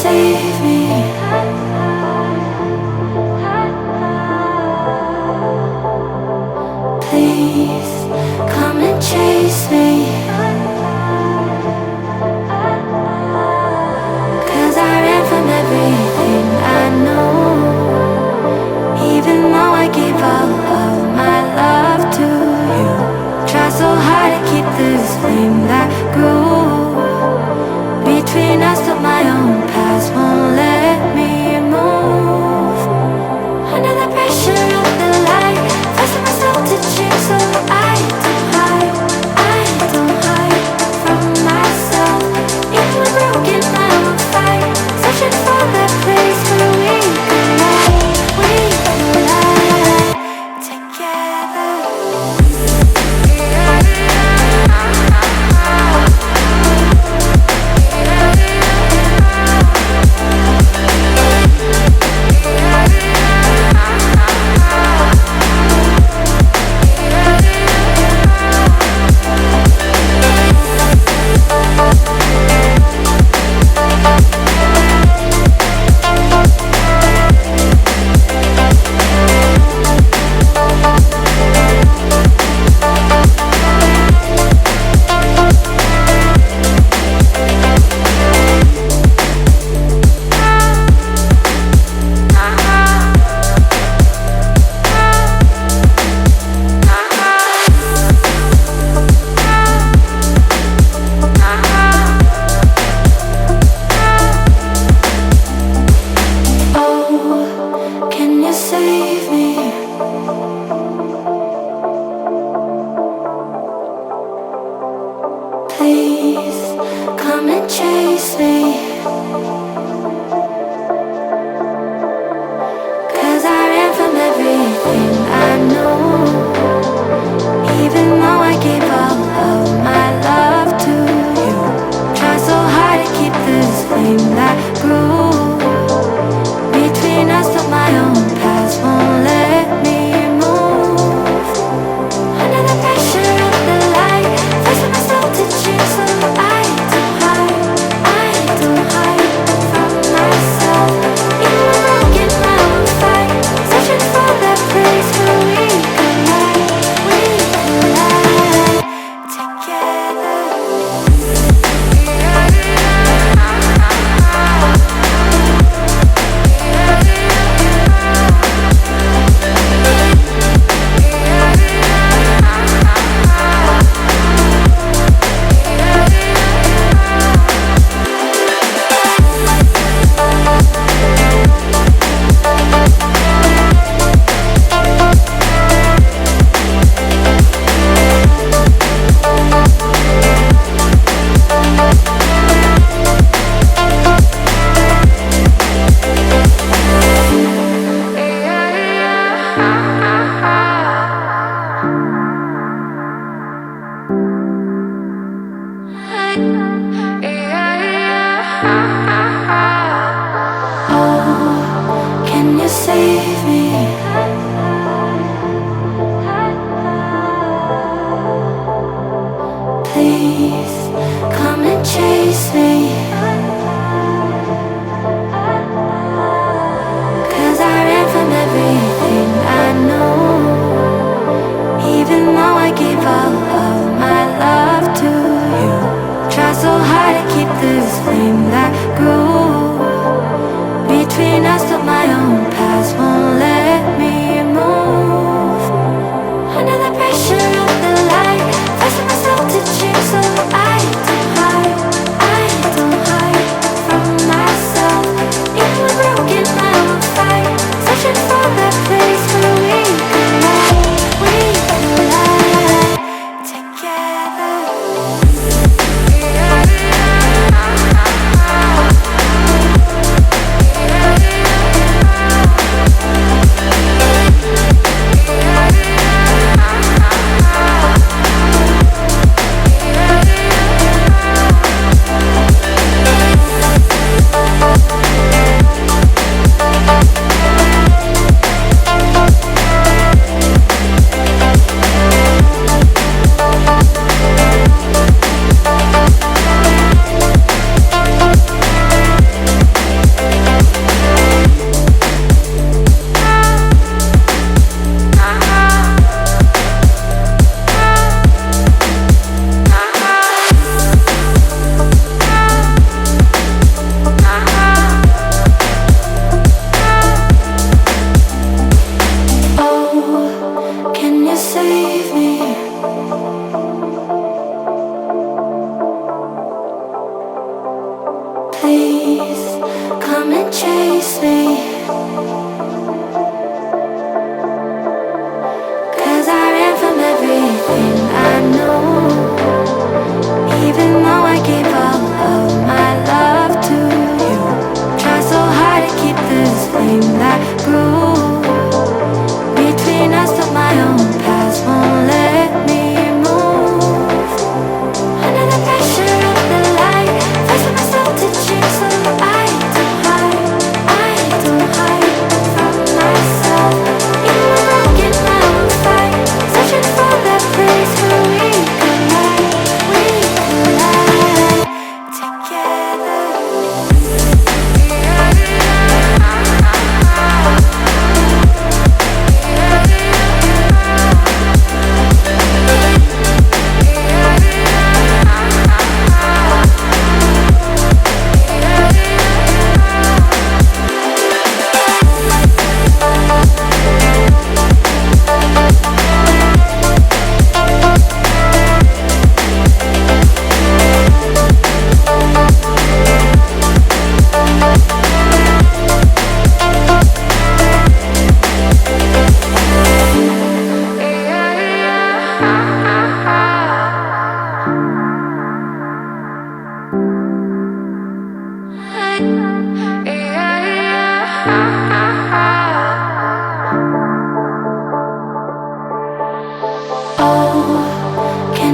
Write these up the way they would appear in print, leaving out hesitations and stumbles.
save me? Please come and chase me. 'Cause I ran from everything I know. Even though I gave all of my love to you, try so hard to keep this flame that grew between us, but my own past won't let me move. Under the pressure of the light, forcing myself to change so I don't hide from myself. Even when broken, I will fight, searching for that place where we collide together.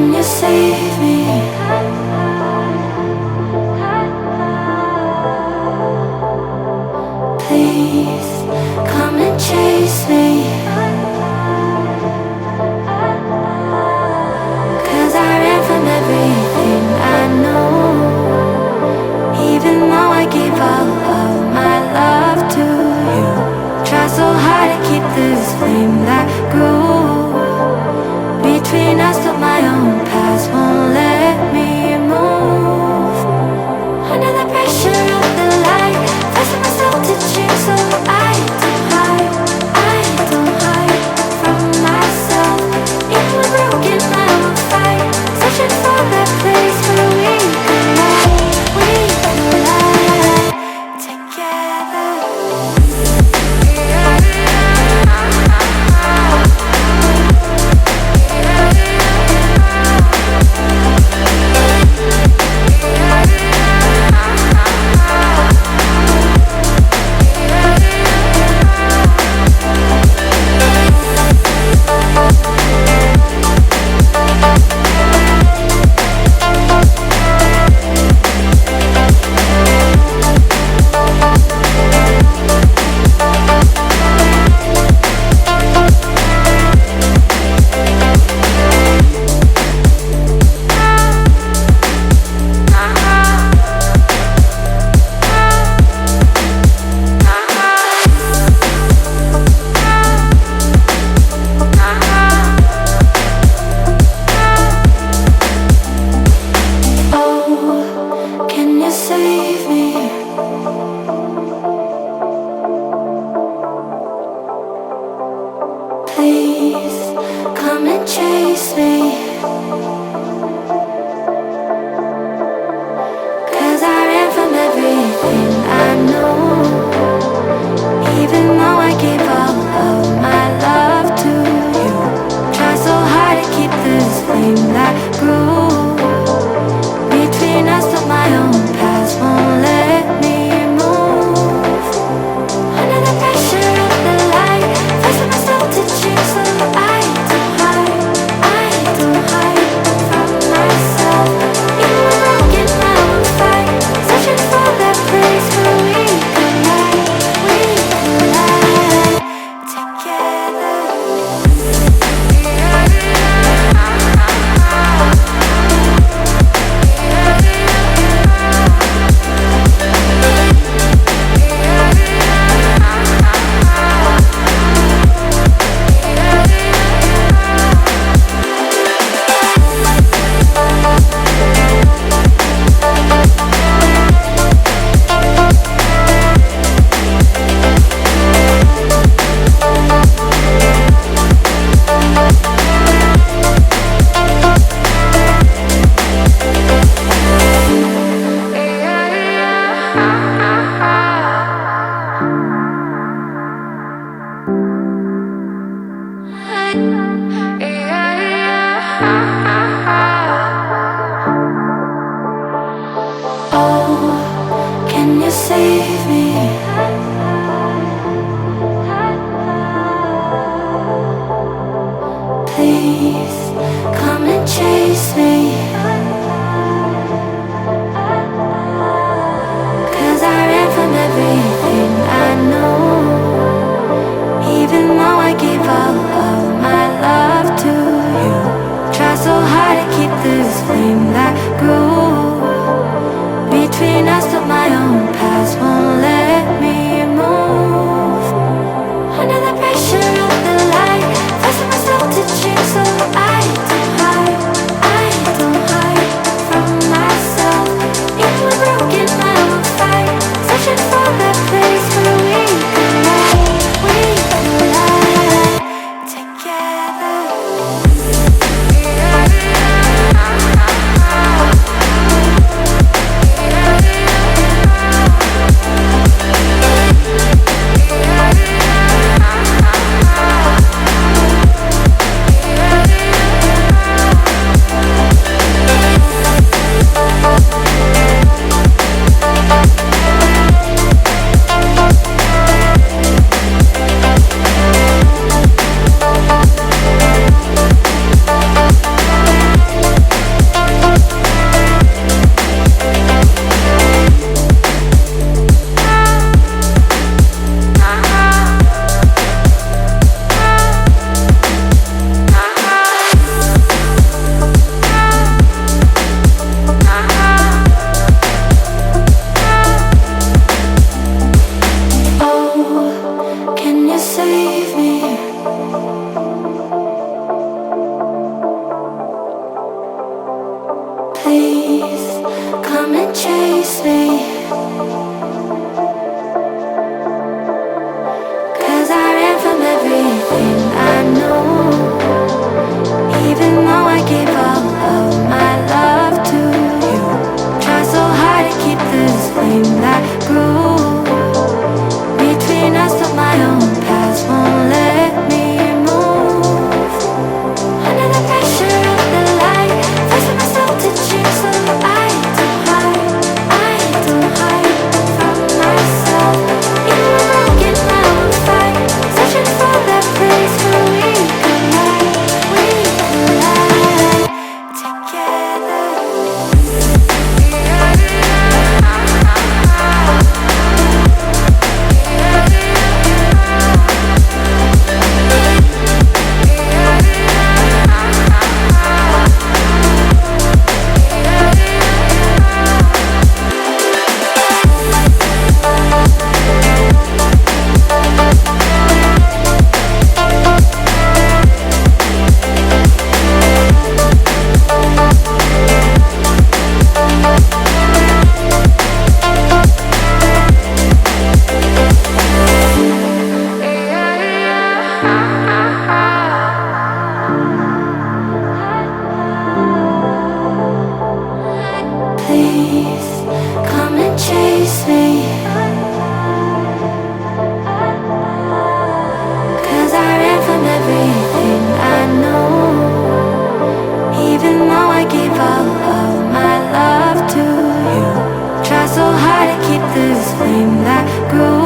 Can you save me? Please come and chase me. 'Cause I ran from everything I know. Even though I gave all of my love to you. Try so hard to keep this flame that grew between us, but my own past won't let me move. Under the pressure of the light, forcing myself to change so I don't hide from myself. Even when broken I will fight, searching for that place where we collide together. I give all of my love to you. Try so hard to keep this flame that grew